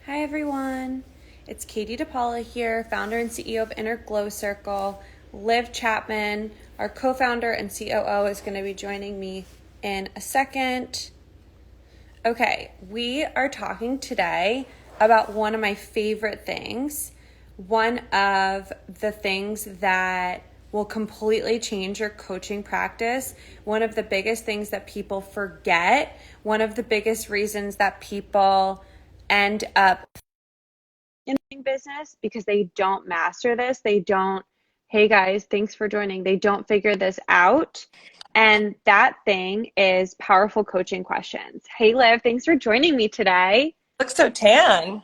Hi everyone, it's Katie DePaula here, founder and CEO of Inner Glow Circle. Liv Chapman, our co-founder and COO, is going to be joining me in a second. Okay, we are talking today about one of my favorite things, one of the things that will completely change your coaching practice, one of the biggest things that people forget, one of the biggest reasons that people end up in business because they don't master this. They don't, hey guys, thanks for joining. They don't figure this out. And that thing is powerful coaching questions. Hey Liv, thanks for joining me today. Looks so tan.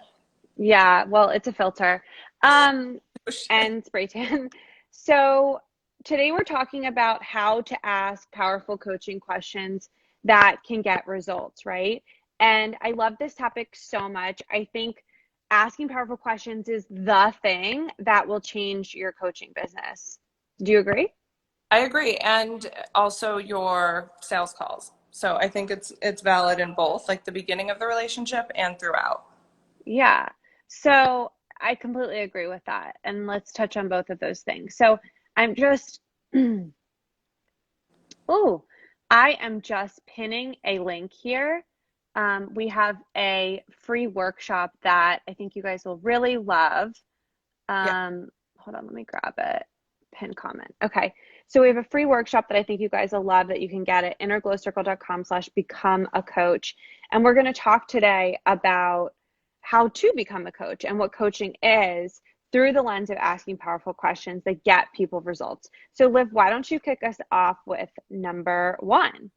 Yeah, well, it's a filter. Um, Oh, shit. and spray tan. So today we're talking about how to ask powerful coaching questions that can get results, right? And I love this topic so much. I think asking powerful questions is the thing that will change your coaching business. Do you agree? I agree. And also your sales calls. So I think it's valid in both, like the beginning of the relationship and throughout. Yeah. So I completely agree with that. And let's touch on both of those things. So I'm just Oh, I am just pinning a link here. We have a free workshop that I think you guys will really love. Yeah. Hold on, let me grab it. Pin comment. Okay. So we have a free workshop that I think you guys will love that you can get at innerglowcircle.com/become a coach. And we're going to talk today about how to become a coach and what coaching is through the lens of asking powerful questions that get people results. So Liv, why don't you kick us off with number one?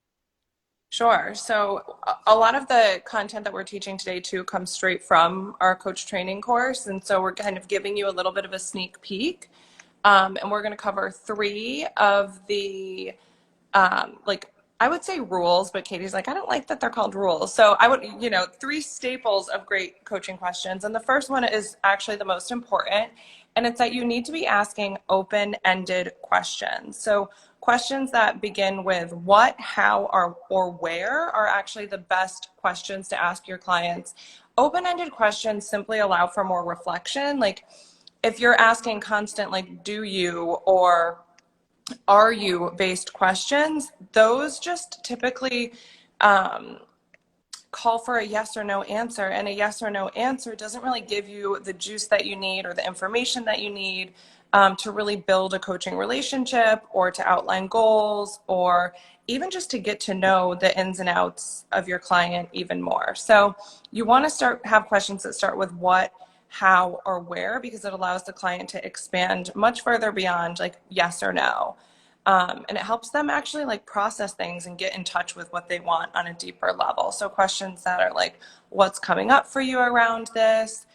Sure. So a lot of the content that we're teaching today too comes straight from our coach training course. And so we're kind of giving you a little bit of a sneak peek. And we're going to cover three of the like I would say rules, but Katie's like, I don't like that they're called rules. So I would, three staples of great coaching questions. And the first one is actually the most important. And it's that you need to be asking open-ended questions. So questions that begin with what, how, or where are actually the best questions to ask your clients. Open-ended questions simply allow for more reflection. Like if you're asking constant, like, do you, or are you based questions, those just typically um, call for a yes or no answer. And a yes or no answer doesn't really give you the juice that you need or the information that you need to really build a coaching relationship or to outline goals or even just to get to know the ins and outs of your client even more. So you want to have questions that start with what, how, or where, because it allows the client to expand much further beyond like yes or no. And it helps them actually like process things and get in touch with what they want on a deeper level. So questions that are like, what's coming up for you around this?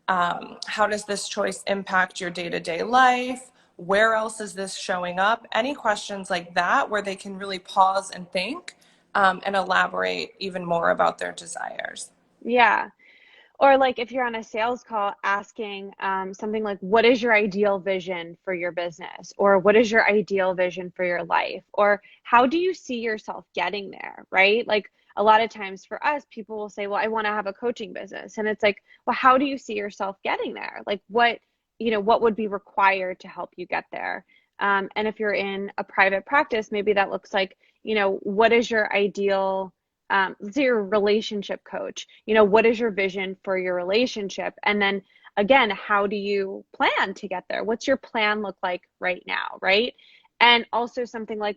How does this choice impact your day-to-day life? Where else is this showing up? Any questions like that where they can really pause and think and elaborate even more about their desires. Yeah. Or like if you're on a sales call asking something like, what is your ideal vision for your business? Or what is your ideal vision for your life? Or how do you see yourself getting there? Right? Like a lot of times for us, people will say, well, I want to have a coaching business. And it's like, well, how do you see yourself getting there? Like what would be required to help you get there? And if you're in a private practice, maybe that looks like, what is your ideal let's say you're a relationship coach, what is your vision for your relationship? And then again, how do you plan to get there? What's your plan look like right now, right? And also something like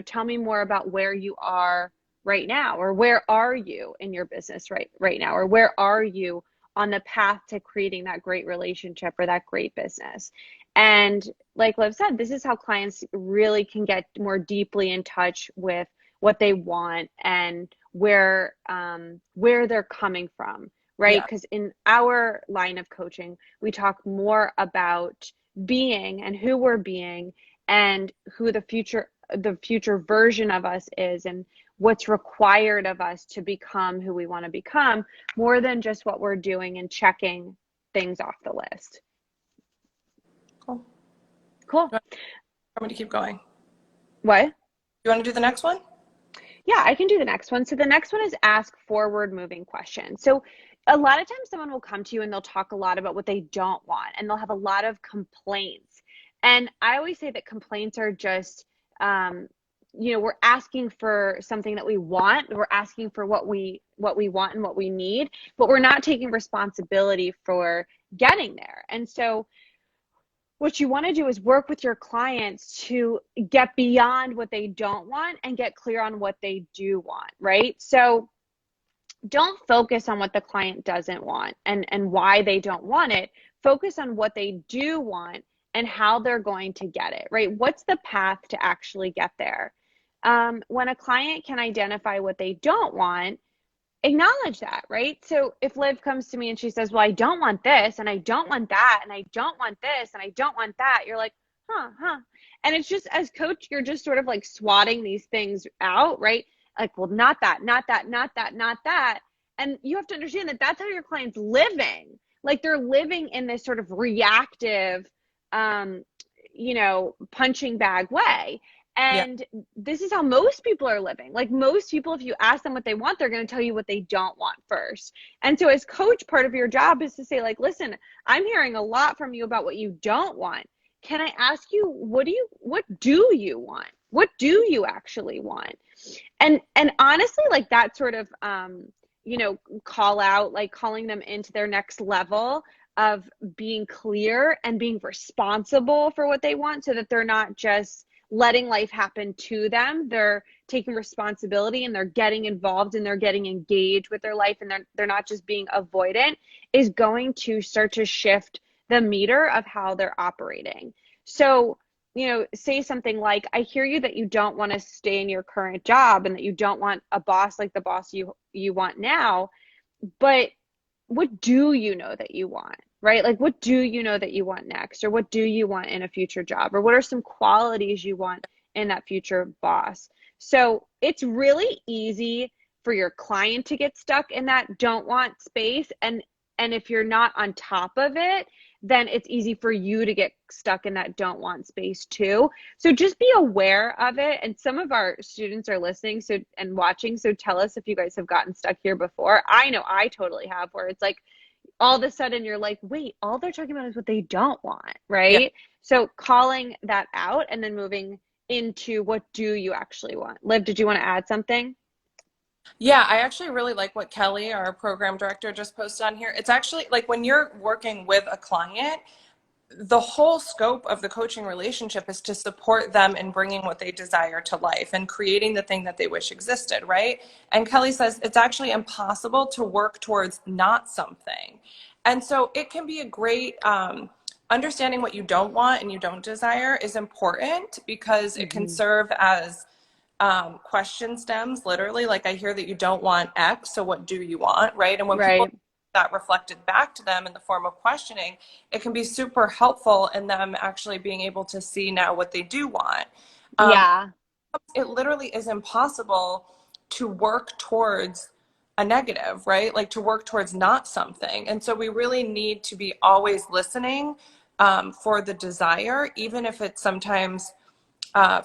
tell me more about where you are right now, or where are you in your business right now, or where are you on the path to creating that great relationship or that great business. And like Liv said, this is how clients really can get more deeply in touch with what they want and where they're coming from, right? Yeah. Because in our line of coaching, we talk more about being and who we're being and who the future version of us is and what's required of us to become who we want to become more than just what we're doing and checking things off the list. Cool. Cool. You want me to keep going? What? You want to do the next one? Yeah, I can do the next one. So the next one is ask forward moving questions. So a lot of times someone will come to you and they'll talk a lot about what they don't want and they'll have a lot of complaints. And I always say that complaints are just, um, we're asking for something that we want. We're asking for what we want and what we need, but we're not taking responsibility for getting there. And so what you want to do is work with your clients to get beyond what they don't want and get clear on what they do want, right? So don't focus on what the client doesn't want and why they don't want it. Focus on what they do want and how they're going to get it, right? What's the path to actually get there? When a client can identify what they don't want, acknowledge that, right? So if Liv comes to me and she says, well, I don't want this and I don't want that and I don't want this and I don't want that, you're like, huh. And it's just, as coach, you're just sort of like swatting these things out, right? Like, well, not that, not that, not that, not that. And you have to understand that that's how your client's living. Like they're living in this sort of reactive, um, punching bag way. Yeah. And this is how most people are living. Like most people, if you ask them what they want, they're going to tell you what they don't want first. And so as coach, part of your job is to say like, listen, I'm hearing a lot from you about what you don't want. Can I ask you, what do you want? What do you actually want? And honestly, like that sort of, call out, like calling them into their next level of being clear and being responsible for what they want so that they're not just letting life happen to them. They're taking responsibility and they're getting involved and they're getting engaged with their life and they're not just being avoidant, is going to start to shift the meter of how they're operating. So, say something like, I hear you that you don't want to stay in your current job and that you don't want a boss like the boss you want now, but what do you know that you want? Right? Like, what do you know that you want next? Or what do you want in a future job? Or what are some qualities you want in that future boss? So it's really easy for your client to get stuck in that don't want space. And if you're not on top of it, then it's easy for you to get stuck in that don't want space too. So just be aware of it. And some of our students are listening and watching. So tell us if you guys have gotten stuck here before. I know I totally have, where it's like, all of a sudden you're like, wait, all they're talking about is what they don't want, Yeah. right? So calling that out and then moving into what do you actually want? Liv, did you want to add something? Yeah, I actually really like what Kelly, our program director, just posted on here. It's actually like when you're working with a client, the whole scope of the coaching relationship is to support them in bringing what they desire to life and creating the thing that they wish existed, right? And Kelly says it's actually impossible to work towards not something. And so it can be a great understanding what you don't want and you don't desire is important because it can Hmm. serve as question stems, literally. Like, I hear that you don't want X, so what do you want, right? And when people Right. that reflected back to them in the form of questioning, it can be super helpful in them actually being able to see now what they do want. Um, Yeah. it literally is impossible to work towards a negative, right? Like to work towards not something. And so we really need to be always listening for the desire, even if it's sometimes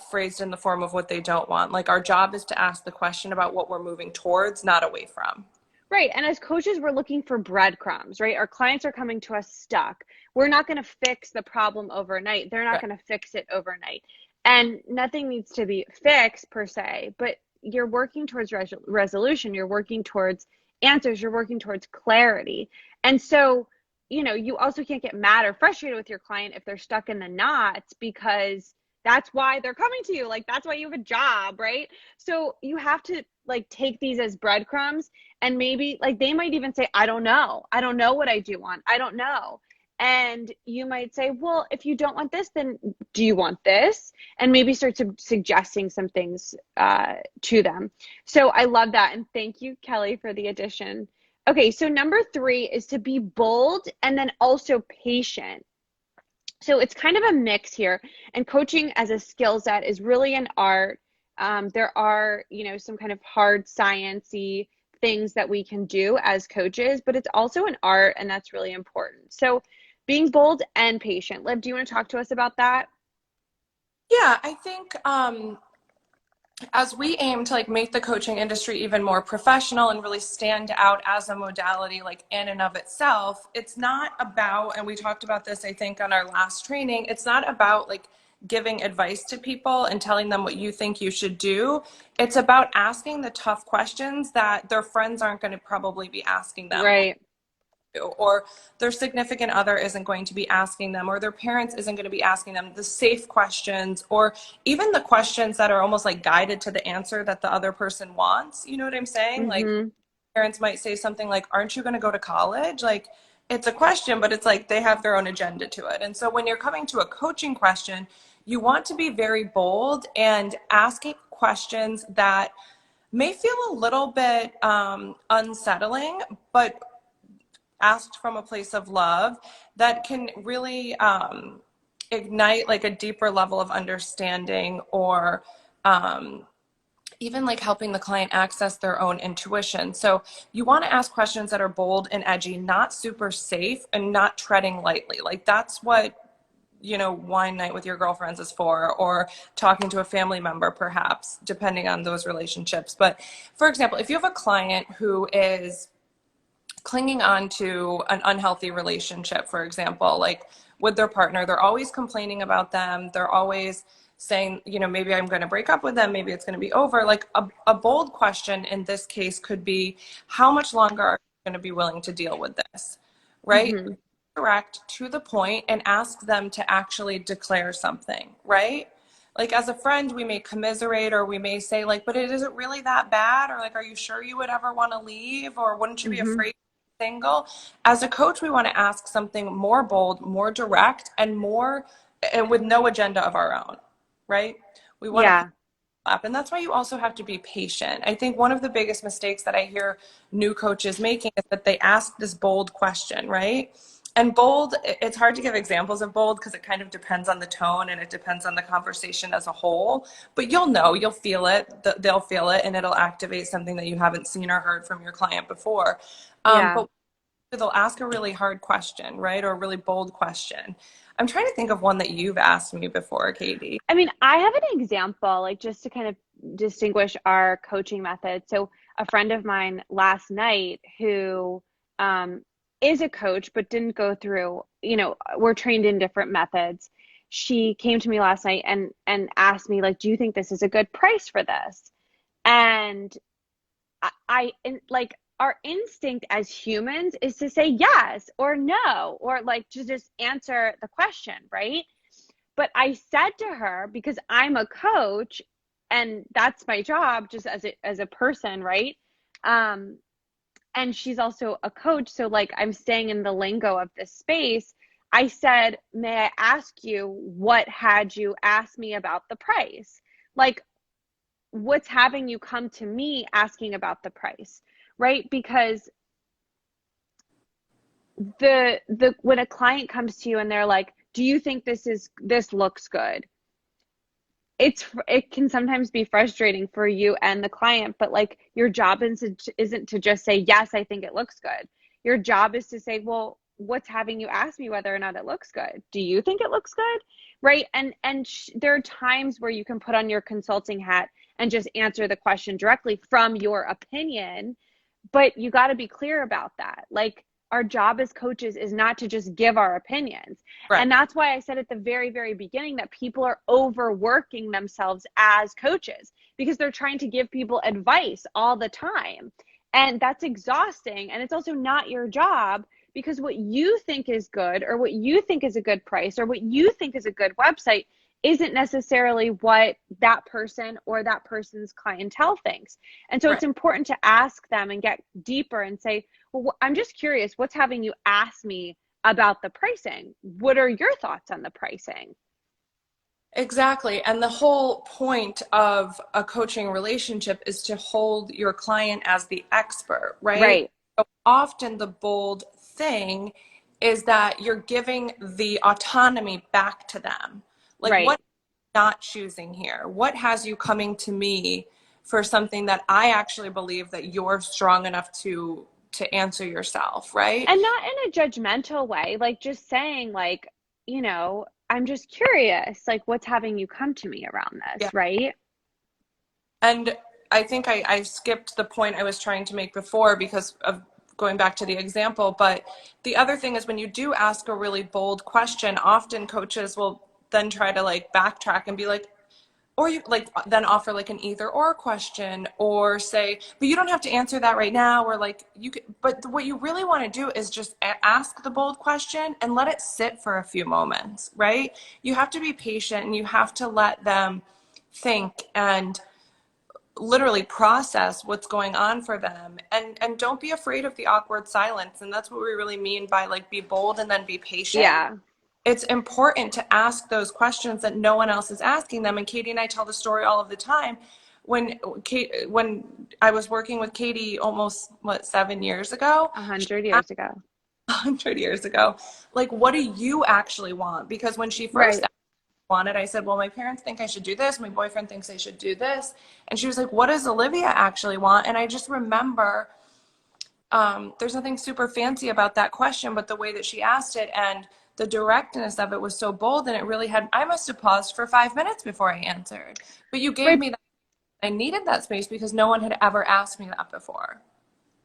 phrased in the form of what they don't want. Like our job is to ask the question about what we're moving towards, not away from. Right. And as coaches, we're looking for breadcrumbs, right? Our clients are coming to us stuck. We're not going to fix the problem overnight. They're not Right. going to fix it overnight. And nothing needs to be fixed per se, but you're working towards resolution. You're working towards answers. You're working towards clarity. And so, you also can't get mad or frustrated with your client if they're stuck in the knots, because that's why they're coming to you. Like, that's why you have a job, right? So you have to like take these as breadcrumbs, and maybe like they might even say, I don't know. I don't know what I do want. I don't know. And you might say, well, if you don't want this, then do you want this? And maybe start suggesting some things to them. So I love that. And thank you, Kelly, for the addition. Okay, so number 3 is to be bold and then also patient. So it's kind of a mix here. And coaching as a skill set is really an art. There are, some kind of hard sciencey things that we can do as coaches, but it's also an art, and that's really important. So being bold and patient. Liv, do you want to talk to us about that? Yeah, I think as we aim to like make the coaching industry even more professional and really stand out as a modality like in and of itself, it's not about, and we talked about this I think on our last training, it's not about like giving advice to people and telling them what you think you should do. It's about asking the tough questions that their friends aren't going to probably be asking them, Right. or their significant other isn't going to be asking them, or their parents isn't going to be asking them, the safe questions, or even the questions that are almost like guided to the answer that the other person wants. You know what I'm saying? Like Mm-hmm. parents might say something like, aren't you going to go to college? Like it's a question, but it's like they have their own agenda to it. And so when you're coming to a coaching question, you want to be very bold and asking questions that may feel a little bit unsettling, but asked from a place of love that can really ignite like a deeper level of understanding, or um, even like helping the client access their own intuition. So you want to ask questions that are bold and edgy, not super safe and not treading lightly. Like that's what, you know, wine night with your girlfriends is for, or talking to a family member, perhaps, depending on those relationships. But for example, if you have a client who is clinging on to an unhealthy relationship, for example, like with their partner, they're always complaining about them. They're always saying, you know, maybe I'm going to break up with them. Maybe it's going to be over. Like a bold question in this case could be, how much longer are you going to be willing to deal with this? Right? Mm-hmm. Direct to the point and ask them to actually declare something, right? Like as a friend, we may commiserate, or we may say like, but is it really that bad? Or like, are you sure you would ever want to leave? Or wouldn't you be Mm-hmm. afraid single? As a coach, we want to ask something more bold, more direct, and more, and with no agenda of our own, right? We want to Yeah. up. And that's why you also have to be patient. I think one of the biggest mistakes that I hear new coaches making is that they ask this bold question, right? And bold, it's hard to give examples of bold because it kind of depends on the tone and it depends on the conversation as a whole. But you'll know, you'll feel it, they'll feel it, and it'll activate something that you haven't seen or heard from your client before. Yeah. But they'll ask a really hard question, right? Or a really bold question. I'm trying to think of one that you've asked me before, Katie. I mean, I have an example, like just to kind of distinguish our coaching method. So, a friend of mine last night who um, is a coach but didn't go through, we're trained in different methods. She came to me last night and asked me, like, do you think this is a good price for this? And like our instinct as humans is to say yes or no, or like to just answer the question, right? But I said to her, because I'm a coach and that's my job just as a person, right? Um, and she's also a coach, so like I'm staying in the lingo of this space. I said, "May I ask you what had you ask me about the price? Like what's having you come to me asking about the price?" Right? Because the when a client comes to you and they're like, "Do you think this looks good?" It can sometimes be frustrating for you and the client, but like your job isn't to just say yes, I think it looks good. Your job is to say, well, what's having you ask me whether or not it looks good? Do you think it looks good? Right? And there are times where you can put on your consulting hat and just answer the question directly from your opinion, but you got to be clear about that. Like our job as coaches is not to just give our opinions. Right. And that's why I said at the very, very beginning that people are overworking themselves as coaches because they're trying to give people advice all the time. And that's exhausting. And it's also not your job because what you think is good or what you think is a good price or what you think is a good website isn't necessarily what that person or that person's clientele thinks. And so it's Right. important to ask them and get deeper and say, well, I'm just curious, what's having you ask me about the pricing? What are your thoughts on the pricing? Exactly. And the whole point of a coaching relationship is to hold your client as the expert, right? Right, So often the bold thing is that you're giving the autonomy back to them. Like, right. what not choosing here? What has you coming to me for something that I actually believe that you're strong enough to answer yourself, right? And not in a judgmental way, like just saying, like, I'm just curious, like, what's having you come to me around Yeah. this, right? And I think I skipped the point I was trying to make before because of going back to the example. But the other thing is when you do ask a really bold question, often coaches will then try to like backtrack and be like, or you like then offer like an either or question or say, but you don't have to answer that right now. Or like you could, but what you really want to do is just ask the bold question and let it sit for a few moments, right? You have to be patient and you have to let them think and literally process what's going on for them, and don't be afraid of the awkward silence. And that's what we really mean by like be bold and then be patient. Yeah, It's important to ask those questions that no one else is asking them. And Katie and I tell the story all of the time. When I was working with Katie almost 7 years ago, 100 years ago. 100 years ago, like, what do you actually want? Because when she first Right. wanted, I said, well, my parents think I should do this, my boyfriend thinks I should do this. And she was like, what does Olivia actually want? And I just remember there's nothing super fancy about that question, but the way that she asked it and the directness of it was so bold, and it really had, I must have paused for 5 minutes before I answered. But you gave Right. me that. I needed that space because no one had ever asked me that before.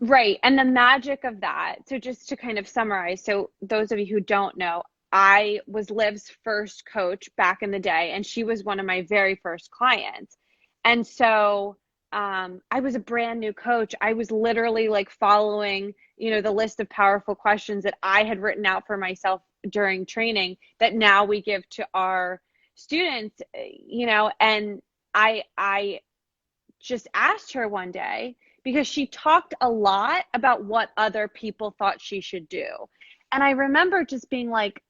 Right. And the magic of that, so just to kind of summarize, so those of you who don't know, I was Liv's first coach back in the day, and she was one of my very first clients. And so I was a brand new coach. I was literally like following, the list of powerful questions that I had written out for myself during training that now we give to our students, and I just asked her one day because she talked a lot about what other people thought she should do. And I remember just being like,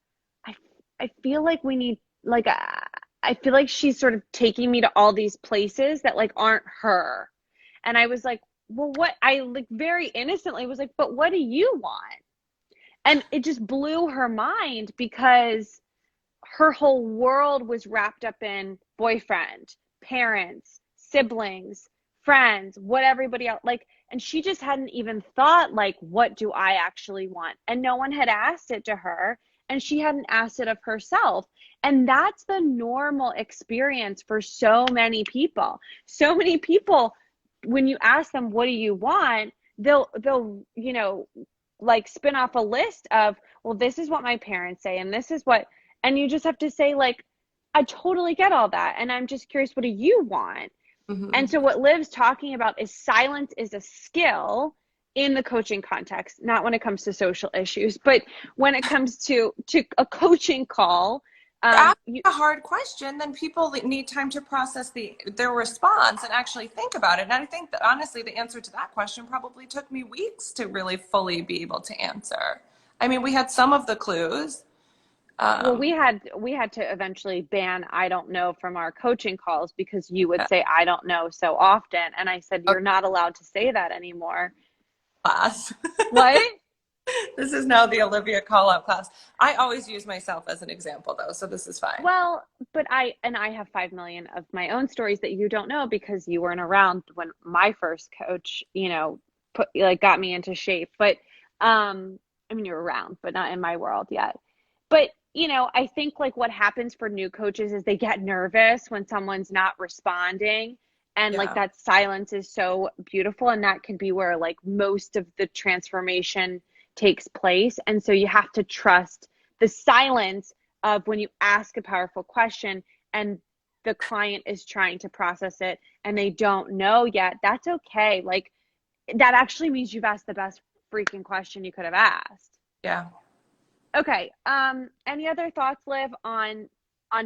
I, I feel like we need, like, I feel like she's sort of taking me to all these places that like aren't her. And I was like, well, what? I like very innocently was like, but what do you want? And it just blew her mind because her whole world was wrapped up in boyfriend, parents, siblings, friends, what everybody else like, and she just hadn't even thought like, what do I actually want? And no one had asked it to her, and she hadn't asked it of herself. And that's the normal experience for so many people. So many people, when you ask them, what do you want? They'll, like spin off a list of, well, this is what my parents say, and this is what, and you just have to say, like, I totally get all that. And I'm just curious, what do you want? Mm-hmm. And so what Liv's talking about is silence is a skill in the coaching context, not when it comes to social issues, but when it comes to a coaching call, Asking you, a hard question, then people need time to process their response and actually think about it. And I think that honestly, the answer to that question probably took me weeks to really fully be able to answer. I mean, we had some of the clues. well, we Um, had we had to eventually ban I don't know from our coaching calls because you would say I don't know so often. And I said, you're not allowed to say that anymore. class. What? This is now the Olivia call out class. I always use myself as an example though, so this is fine. Well, but I have 5 million of my own stories that you don't know because you weren't around when my first coach, got me into shape. But I mean, you're around, but not in my world yet. But, I think like what happens for new coaches is they get nervous when someone's not responding. And like Yeah. that silence is so beautiful. And that can be where like most of the transformation takes place. And so you have to trust the silence of when you ask a powerful question and the client is trying to process it and they don't know yet. That's okay. Like that actually means you've asked the best freaking question you could have asked. Yeah. Okay. Any other thoughts, Liv, on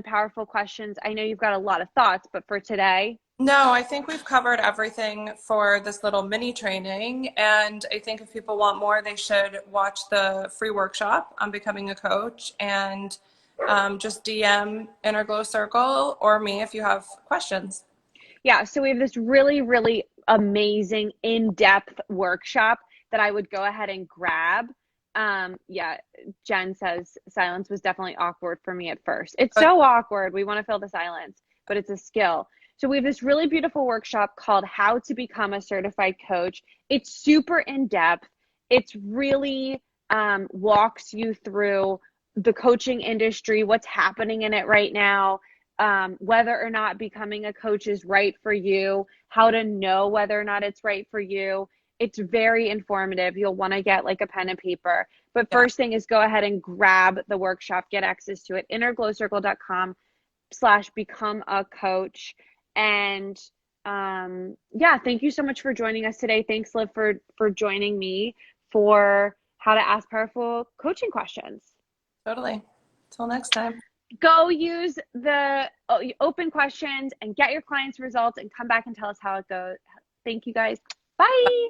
powerful questions? I know you've got a lot of thoughts, but for today, No, I think we've covered everything for this little mini training. And I think if people want more, they should watch the free workshop on becoming a coach and just DM Inner Glow Circle or me if you have questions. yeah. So we have this really, really amazing in-depth workshop that I would go ahead and grab. Yeah, Jen says silence was definitely awkward for me at first. It's But so awkward. We want to fill the silence, but it's a skill. So we have this really beautiful workshop called How to Become a Certified Coach. It's super in depth. It's really walks you through the coaching industry, what's happening in it right now, whether or not becoming a coach is right for you, how to know whether or not it's right for you. It's very informative. You'll want to get like a pen and paper. But Yeah, first thing is go ahead and grab the workshop, get access to it, innerglowcircle.com/become a coach. And yeah, thank you so much for joining us today. Thanks, Liv, for joining me for how to ask powerful coaching questions. totally. Till next time. Go use the open questions and get your clients results and come back and tell us how it goes. Thank you guys. Bye.